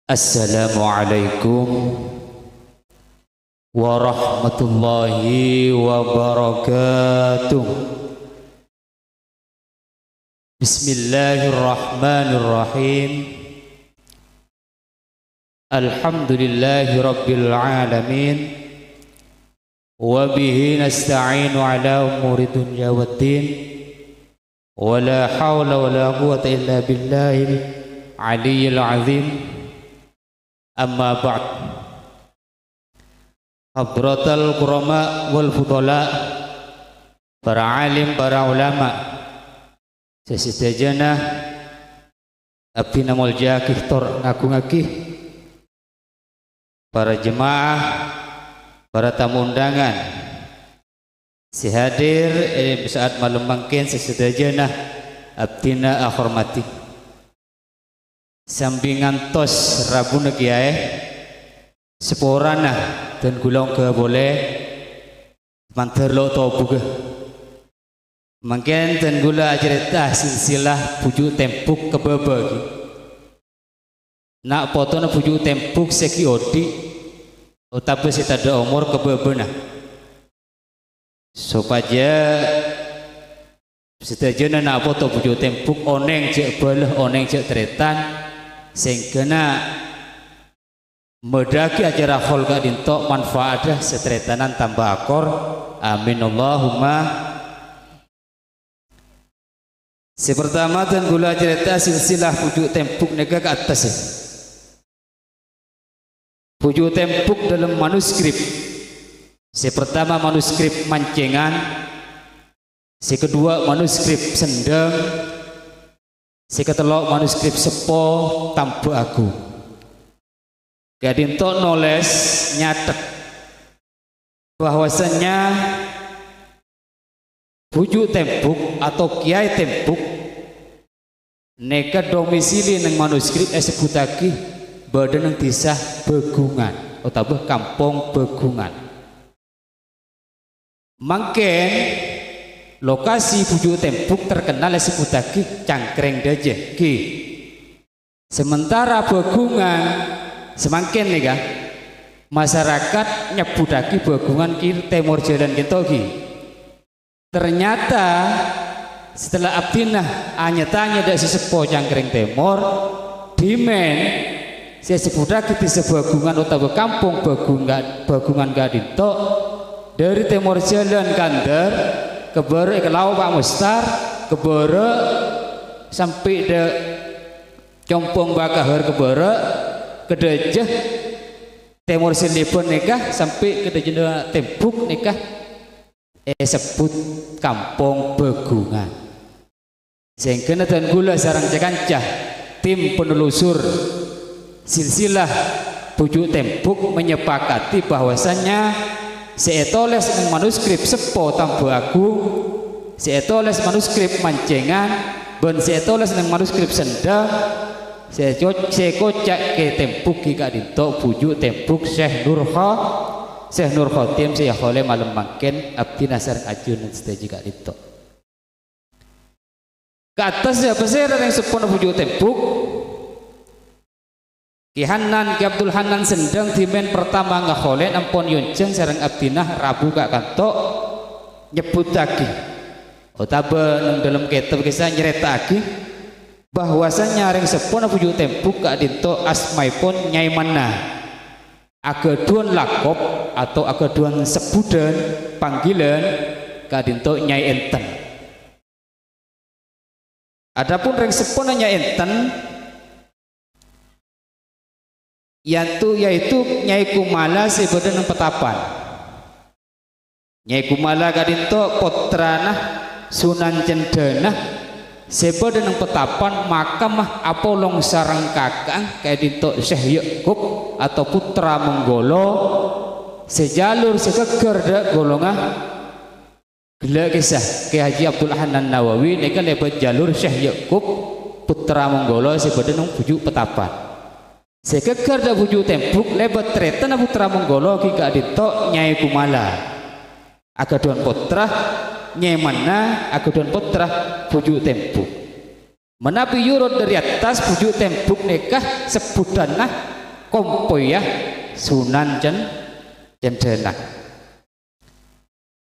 Assalamualaikum warahmatullahi wabarakatuh. Bismillahirrahmanirrahim. Alhamdulillahi rabbil alamin. Wa bihi nasta'inu ala umuri dunya waddin. Wa la hawla wa la quwwata illa billahil aliyyil azim. Amma ba'd. Hadratal kurama wal fudala, para alim, para ulama, sesedajana abdi namul jakih tor ngaku-ngakih, para jemaah, para tamu undangan, si hadir saat malam mangkin sesedajana abdina akhormati. Sampingan tos rabu negiae seporana dan gulung ke boleh manterlo tobu ke mungkin dan gula cerita silsilah pujuk tempuk ke bebagi nak potona pujuk tempuk seki odi tapi kita ada umur ke bebena supaya setajana nak foto pujuk tempuk oneng cek belah oneng cek tretan sehingga medaki acara khol gak dintok manfaatnya setretanan tambah akor. Amin Allahumma. Sepertama dan gula cerita silsilah pujuk tempuk nega ke atas ya. Pujuk tempuk dalam manuskrip. Sepertama manuskrip mancengan, sekedua manuskrip sendeng, seketelok manuskrip sepo tampu aku. Gadinto noles nyatet bahwasanya pujuk tempuk atau kiai tempuk neka domisili neng manuskrip sebutaki badan neng desa Begungan atau kampung Begungan. Mangken lokasi pujuk tempuk terkenal sebutaki Cangkreng Dajeh ki. Sementara Begungan semakin nih kan masyarakat nyebutaki Begungan ki timur jalan kintogi. Ternyata setelah abdinah anyatanya dari sesepo Cangkreng Timur dimen saya sebutaki di Begungan atau kampung Begungan Gadinto dari timur jalan Kandar kebere ke Lau Pak Mustar kebere sampai de Compong Bakahar kebere ke Dejeh timur silipun nikah sampai ke Dejeh tempuk nikah sebut kampung Begungan. Sehingga dan gula sarang cekancah tim penelusur silsilah pujuk tempuk menyepakati bahwasannya seetoles manuskrip sepo tambu aku, seetoles manuskrip mancengan, ben seetoles manuskrip senda, sekocak ke tempuk kika dinto pujuk tempuk Syekh Nur Khotim Syekh oleh malam makin abdi nasar ajun stage kika dinto. Ke atas ya besar yang sepon pujuk tempuk. Ki Hanan, Ki Abdul Hanan sendang dimen pertama ngakholen ampun yunceng sareng abdinah Rabu kak kantok nyebut lagi otaba nang dalam kitab kisah nyerita lagi bahwasanya ring sepon pujuk tempuk kak dinto asmaipun Nyai Mana agaduan lakop atau agaduan sebudan panggilan kak dinto Nyai Enten. Adapun ring sepon Nyai Enten yaitu Nyai Kumala sebadan petapan. Nyai Kumala kadinto potranah Sunan Cendana sebadan petapan makamah Apolong sarang kakang kadinto Syekh Yakub atau putra Menggolo sejalur sekeger dak golongah gila kisah Ki Haji Abdul Hanan Nawawi neka lebat jalur Syekh Yakub putra Menggolo sebadan bujuk petapan. Sekeker da bujuk tempuk lebat tretan putra Menggolo ki kadito Nyai Kumala agaduan putra Nyai Mana agaduan putra bujuk tempuk menapi yurut dari atas bujuk tempuk nekah sebutanah kompoyah Sunan Cendenak.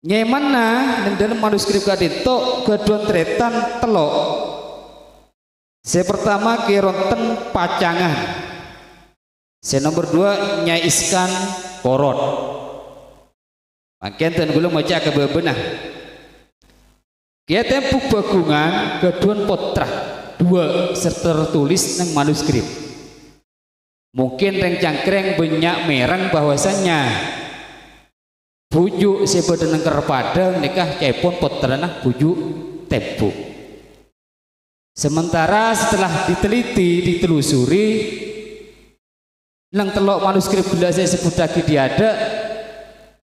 Nyemana dalam manuskrip kadito kedua tretan telok. Saya pertama kironten pacangan. Saya nomor 2 Nyai Iskan Korot. Makin ten gula maca ke bebenah. Kia tempu bagungan kedua potra 2 serta tertulis nang manuskrip. Mungkin reng cangkreng banyak merang bahwasannya bujuk sebeda nang kerpadang nikah cepon potrana bujuk tempu. Sementara setelah diteliti ditelusuri nang telok manuskrip gula saya sebut lagi diada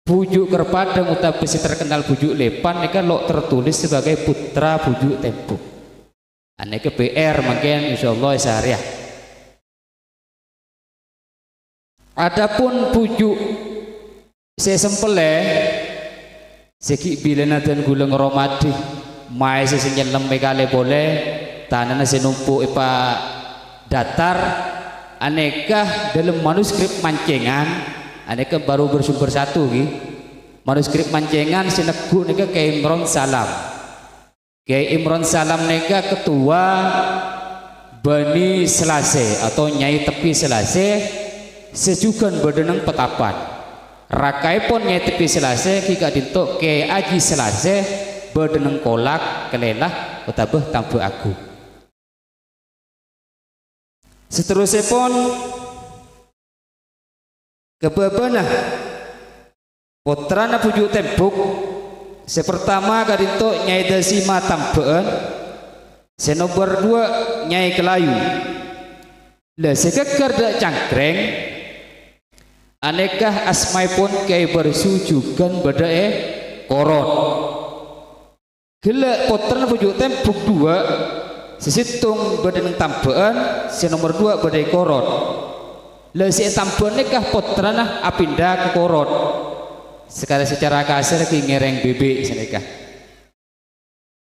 bujuk kerpadang utawi terkenal bujuk lepan nikah lo tertulis sebagai putra bujuk tempu. Ane ke PR mungkin insyaallah sehariah. Adapun bujuk saya sempele segi bilena dan gula ngeromadi mai sesenyelam megale boleh tanana senumpu ipa datar aneka dalam manuskrip mancengan aneka baru bersumber satu ki manuskrip mancengan sinegu neka Kiai Imron Salam. Kiai Imron Salam neka ketua Bani Selase atau Nyai Tepi Selase sejugan badanang petapan rakai pun Nyai Tepi Selase kika dintuk Kiai Aji Selase badanang kolak kelelah utabah tambu aku. Seterusnya pun kebebanah putrana bujuk tembuk sepertama kadinto Nyai Dasima Tambeen senomor 2 Nyai Kelayu lah sekekar dak cangkreng anekah asmai pun Kiai bersujugan badae korot gila putrana bujuk tembuk 2 sesitung badan tambean si nomor 2 badai korot lah si tambean nikah putrana apindah ke korot sekarang secara kasar ki ngereng bebek senikah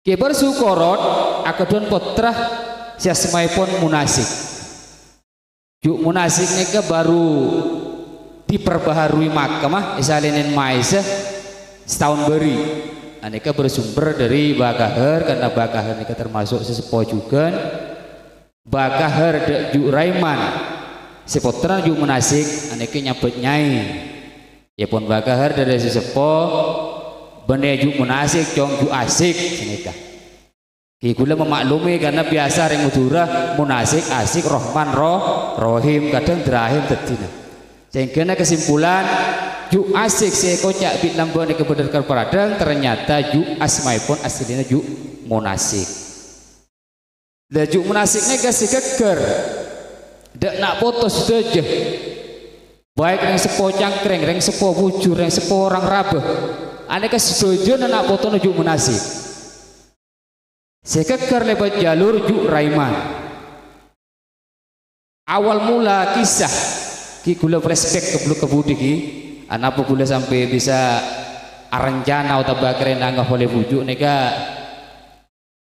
kibar su korot akaduan putra si asmai pun munasik juk munasik nikah baru diperbaharui makamah isalinin maisa setahun beri. Aneka bersumber dari Bakahar karena Bakahar ini termasuk sesepuh juga Bakahar Juk Raiman seputra Juk Munasik aneka nyabet nyai ya pun Bakahar dari sesepuh benda Juk Munasik cong Juk Asik aneka gula memaklumi karena biasa ring Madura Munasik Asik Rohman Rohim kadang Derahim tedina sehingga kesimpulan Juk Asik saya kocak bit lambang di kebedarkan peradang ternyata Juk Asmai pun aslinya Juk Munasik. Dan Juk Munasik ini kasih keker, dak nak potos saja. Baik yang sepo cangkreng, yang sepo bujur, yang sepo orang rabah. Ane kasih dojo nak foto Juk Munasik. Saya keker lebat jalur Juk Raiman. Awal mula kisah ki gula flashback ke budi ki. Anak gula sampai bisa aranjana atau bakre nanggah oleh bujuk nega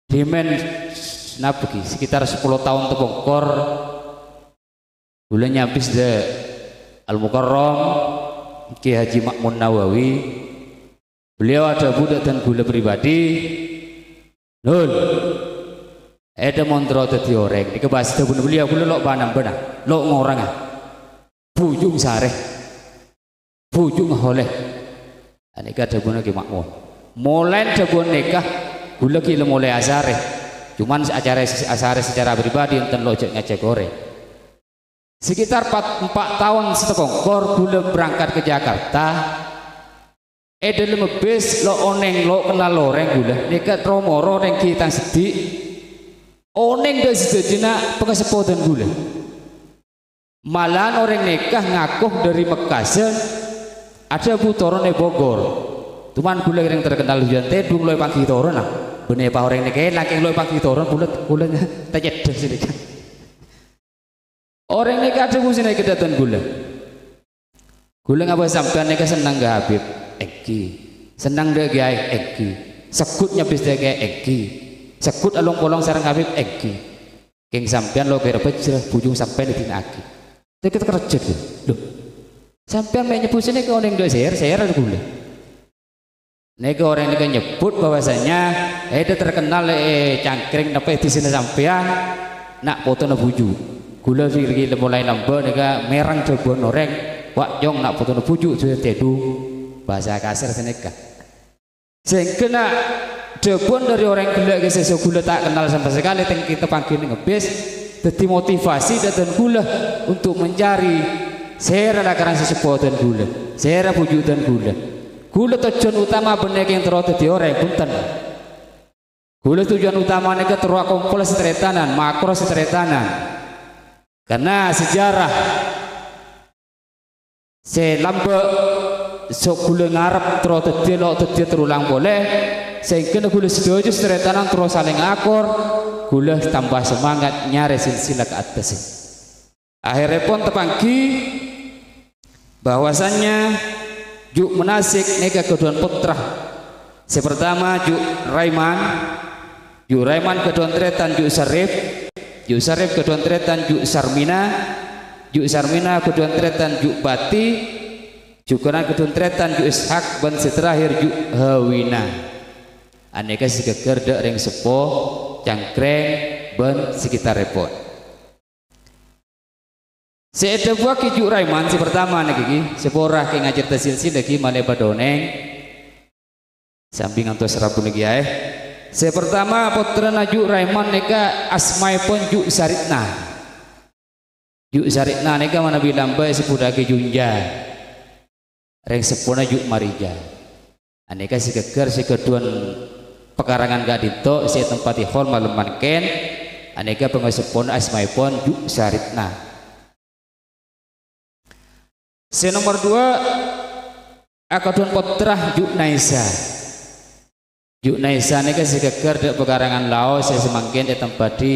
dimen nabuki sekitar 10 tahun tepungkor gula nyabis de Al-Mukarram Ki Haji Makmun Nawawi beliau ada budak dan gula pribadi nul ada montro tadi orang dikebas tabun beliau gula lok banam benah lok ngorang bujung sareh bujung oleh aneka dabun lagi makmum mulai dabun nikah gula kilo mulai asare cuman acara asare secara pribadi enten lojek ngecek goreng sekitar 4 tahun setengkor gula berangkat ke Jakarta dalam bis lo oneng lo kenal loreng gula nikah tromoro reng kita sedih oneng dari sejajina pengesepotan gula malah orang nikah ngakuh dari Mekasan ada butorone Bogor cuman gula yang terkenal hujan tedung loy pagi toron lah bener pak orang nikah laki loy pagi toron bulat gulanya tajat deh sini kan orang nikah ada musim naik kedatan gula ngapa sampai nikah senang gak Habib Eki senang deh gay Eki sekut nyabis deh gay Eki sekut alung polong sarang Habib Eki keng sampean lo kira pecah bujung sampai di tina Aki kita kerja tuh loh sampean main nyebut sini ke orang yang share ada gula nek orang ini nyebut bahwasanya itu terkenal cangkring dapat di sini sampean nak foto na buju gula sih mulai nambah nek merang coba noreng wak jong nak foto na buju sudah tedu bahasa kasar seneka sehingga nak debon dari orang gula ke sesuatu gula tak kenal sama sekali yang kita panggil ngebis jadi motivasi dan gula untuk mencari sera lakaran sesuatu dan gula sera buju dan gula tujuan utama benar yang terus di orang punten gula tujuan utama mereka terus kumpul seteretanan makro seteretanan karena sejarah selamba sok gula ngarep terus terulang boleh sehingga gula setuju seteretanan terus saling akor gula tambah semangat nyari silsilah ke atas akhirnya pun terpanggi bahwasannya juk menasik nega keduan putra sepertama juk Raiman keduan tretan juk Sarif keduan tretan juk Sarmina keduan tretan juk Bati jukuran keduan tretan juk Ishak dan terakhir juk Hawina aneka segeger dek ring sepo cangkreng ben sekitar repot seeda buah kijuk Raiman si pertama nih gigi seporah ke ngajar tasilsi lagi maleba doneng samping anto serabu lagi ya si pertama putra naju Raiman neka asmai pun juk Saritna neka mana bilang bae sepudah ke Junja reng sepona juk Marija aneka si keker si keduan pekarangan gak dito si tempat ihol malam manken aneka pengasupon asmai pun juk Saritna si nomor 2 akaduan putra juk Naisa neka si keker dek pekarangan lao saya semangkin di tempat di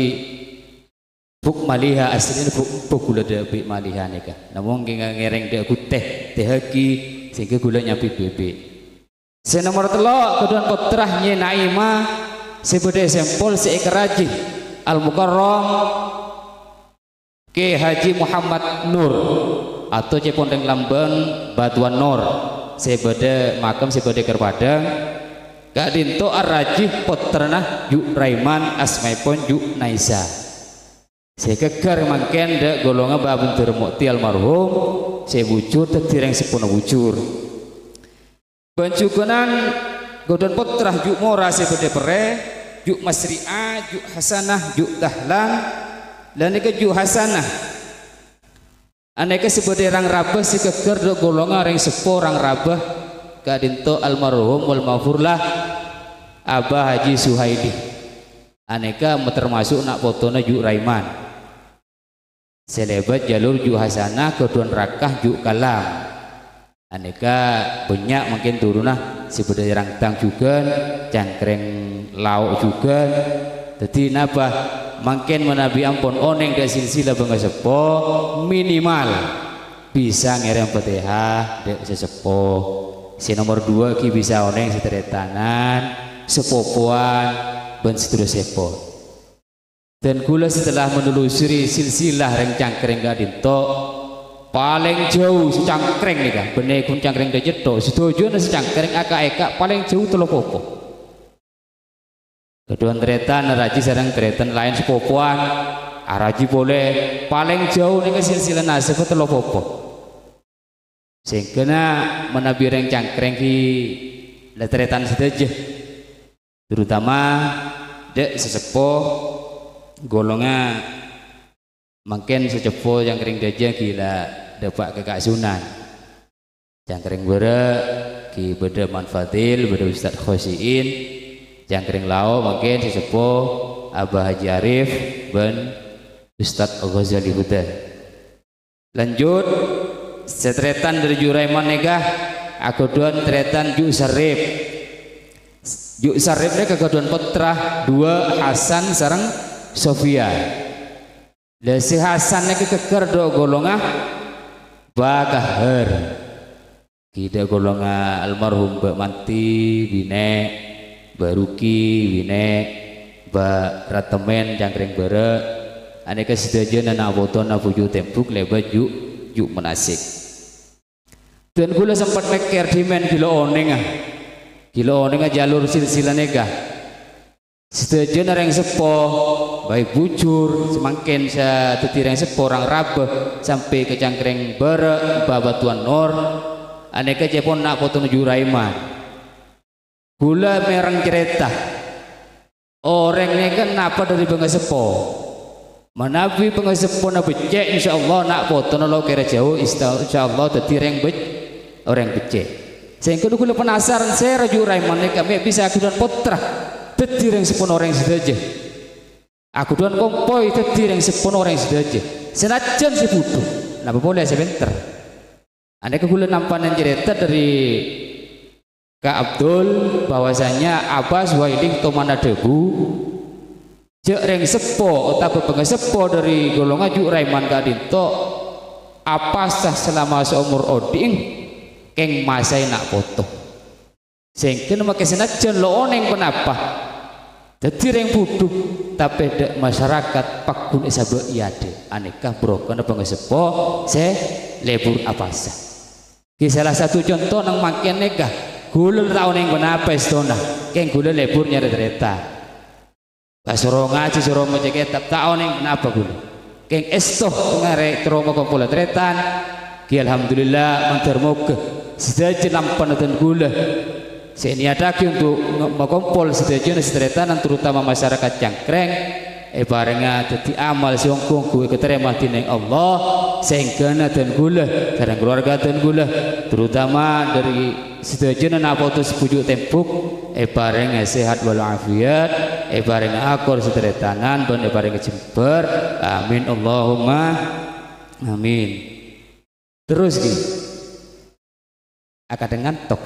buk maliha aslinya buk gula dek bik maliha neka namun ngereng dek kuteh tehaki sehingga gula nyapit bebek si nomor 3 akaduan putra nye Naima si bede sempol si ikeraji Al-Mukarram ke Haji Muhammad Nur atau cepondeng Lambang Batuan Nur sebede makam sebede kerpadang gak dinto arrajih putrana juk Raiman asmaipun juk Naisa sekegar mangken dek golongan babuntur mukti almarhum sebujur tetireng sepuna bujur pencukunan godon putrah juk Mora sebede pere juk Masri'ah juk Hasanah juk Dahlan dan ike juk Hasanah aneka sebagai orang rabah si keker do golongan orang sepo orang rabah kadinto almarhum wal mafurlah Abah Haji Suhaidi aneka termasuk nak fotona juk Raiman selebat jalur juk Hasanah keduan rakah juk Kalam aneka banyak mungkin turunah sebagai orang tang juga cangkreng lauk juga jadi napa makin menabi ampun oneng dan silsilah bangga sepo minimal bisa ngerem petihah dek sesepo si nomor 2 ki bisa oneng seteretanan sepopuan ben seterusnya sepo dan gula setelah menelusuri silsilah reng cangkreng gak dinto paling jauh secangkreng nih kan bener kun cangkreng dah jeto setuju nasi cangkreng aka paling jauh telopopo kedua tretan raji sarang tretan lain sepopuan araji boleh paling jauh nih ke silsilah nasib telopopo sehingga menabi reng cangkreng ki letretan saja terutama dek sesepo golongan mungkin sesepo yang kering daja gila dapat kakak Sunan cangkreng bere ki beda manfatil beda Ustad Khosiin cangkring lao mungkin sesepuh Abah Haji Arif ben Ustadz Ghazali Huda lanjut setretan dari Juraiman negah akaduan tretan Juk Sarif ini kegaduan putra 2 Hasan sarang Sofia dan si Hasan ini keker do golongan Bakahar kita golongan almarhum Mbak Manti Bine Baruki Wine Mbak Ratemen cangkring bere aneka sedajana na botona buju tempuk lebat juk menasik dan gula sempat meker dimen gila oneng jalur silsilah nega sedajana reng sepo baik bujur semakin sa tetireng sepo orang rabe sampai ke cangkreng bere babatuan nor aneka cepon nak potong juraiman gula merang cerita orang nega napa dari pengasepo manabi pengasepo na becek insyaallah nak potong lo kira jauh insyaallah tetireng orang becek sehingga gula penasaran saya juraiman nega bisa akudan potra tetireng sepon orang sedaja aku doan kompoi tetireng sepon orang sedaja senajan si butuh napa boleh sebentar anda kegula nampanan cerita dari Kak Abdul bahwasanya Abbas Wailing tomana debu cek reng sepo atau pengesepo dari golongan juk Raiman Kadinto apa sah selama seumur oding keng masai nak foto sehingga nama kesenajan lo oneng kenapa jadi reng butuh tapi dek masyarakat pakun isabe iade aneka bro karena pengesepo se lebur apa sah salah satu contoh nang makin nega gula tahun yang kenapa istona keng gula leburnya reta kasoro ngaji suruh menjaga tahun yang kenapa gula keng esto ngare teroma kumpul retan ki alhamdulillah mantermoga sedaya lampan dan gula seniadaki untuk mengumpul sedaya retan terutama masyarakat Cangkreng barengnya jadi amal siongkong kue keterima tineng Allah sehingga dan gula karena keluarga dan gula terutama dari sedajana napotus pujuk tempuk barengnya sehat walafiat barengnya akor sederetanan dan barengnya jember amin Allahumma amin terus ki akan dengan tok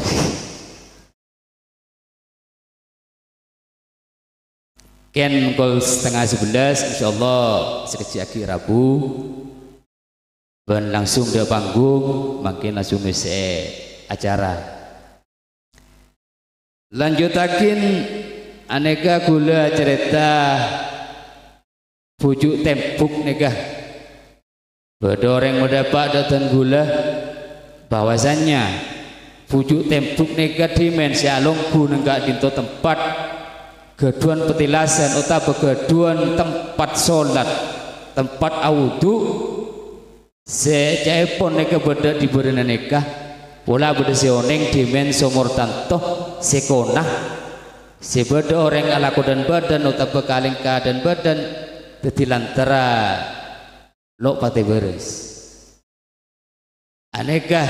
Ken kol setengah 11 insyaallah sekecil akhir Rabu dan langsung dia panggung makin langsung acara lanjutakin aneka gula cerita pujuk tempuk nega bedoreng mendapat datang gula bahwasannya pujuk tempuk nega dimensi alongku nenggak dinto tempat keduan petilasan atau keduan tempat sholat tempat awudu sejaipun neka beda di berena neka pola beda seoneng dimen somor tantoh sekonah sebeda orang ala kodan badan atau bekaling keadaan badan tetilantara lo pate beres aneka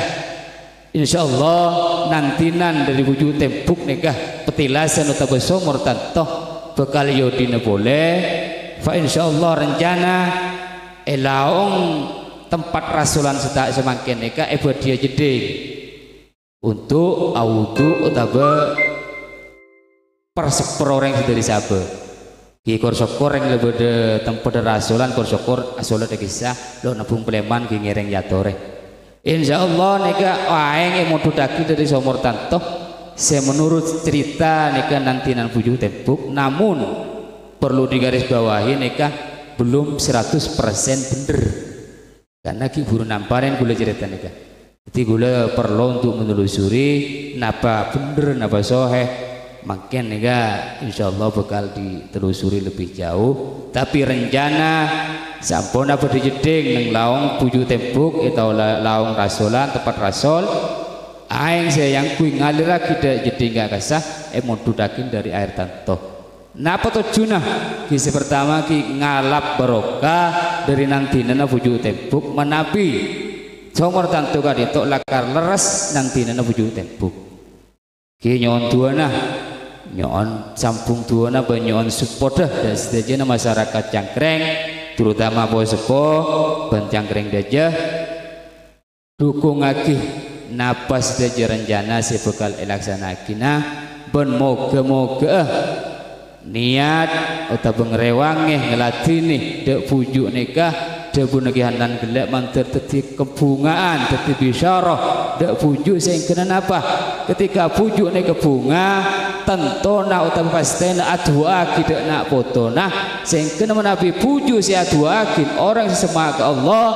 insyaallah nantinan dari wujud tempuk neka petilasan atau besomor tantoh bekal yodina boleh fa insyaallah rencana laong tempat rasulan setak semakin neka buat dia jeding untuk audu atau persepro orang dari sabe ki korsokor yang lebih de tempat rasulan korsokor asolat kisah lo nabung pleman ki ngereng yatore insyaallah neka waeng mau dudaki dari somor tantoh saya menurut cerita neka nantinan pujuk tempuk namun perlu digarisbawahi neka belum 100% bener karena ki buru namparin gula cerita neka jadi gula perlu untuk menelusuri napa bener napa soheh makin neka insyaallah bakal ditelusuri lebih jauh tapi rencana sampun apa dijeding neng laung pujuk tempuk atau laung rasulan tempat rasul aing saya yang kui ngalir lagi jeding gak kasah mau dudakin dari air tantoh napa tujuannya kisi pertama ki ngalap barokah dari nanti nana pujuk tempuk menapi somor tantoh kadito lakar leres nanti nana pujuk tempuk ki nyon tuana nyon sampung tuana banyon support dan sedajana masyarakat Cangkreng terutama bos sepo ban Cangkreng dajah dukung lagi napas daja rencana si bekal elaksanakin ben moga-moga niat atau pengerewangnya ngelatih dek pujuk nikah dek bunagihanan gelap manter teti kebungaan teti bisyarah dek pujuk sehingga apa ketika pujuk nikah bunga tentona utawa pastena adua kita nak potona sing kena Nabi puju si adua orang semak Allah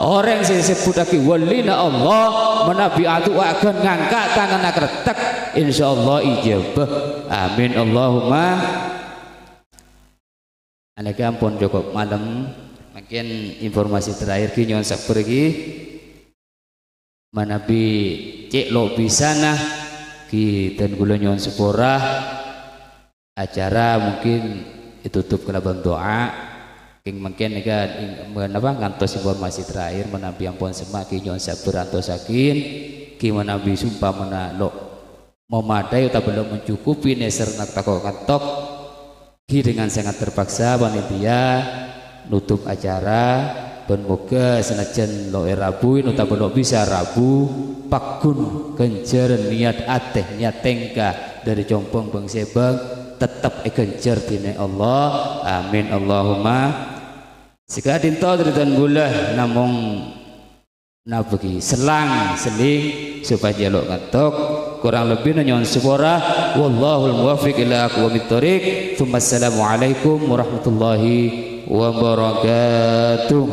orang yang disebut lagi walina Allah menabi atu akan ngangkat tangan kretek insyaallah ijabah amin Allahumma aneka ampun cukup malam mungkin informasi terakhir ki nyon sabar iki manabi cek lo bisa nah ki dan gula nyon sepora acara mungkin ditutup kena doa king mungkin nika menapa ngantos informasi terakhir menabi ampun semak ki nyon sabar antosakin ki menabi sumpah menalo memadai atau belum mencukupi neser nak takok kantok ki dengan sangat terpaksa panitia nutup acara ben moga senajan lo rabu utawa belum bisa rabu pakun kenjer niat ateh niat tengka dari jompong bang sebang tetap kenjer dine Allah amin Allahumma sekadin to dan gula namung nabegi selang seling supaya jaluk ngantuk kurang lebih nyon sepora wallahul muwaffiq ila aqwamit thoriq. Assalamualaikum warahmatullahi wabarakatuh.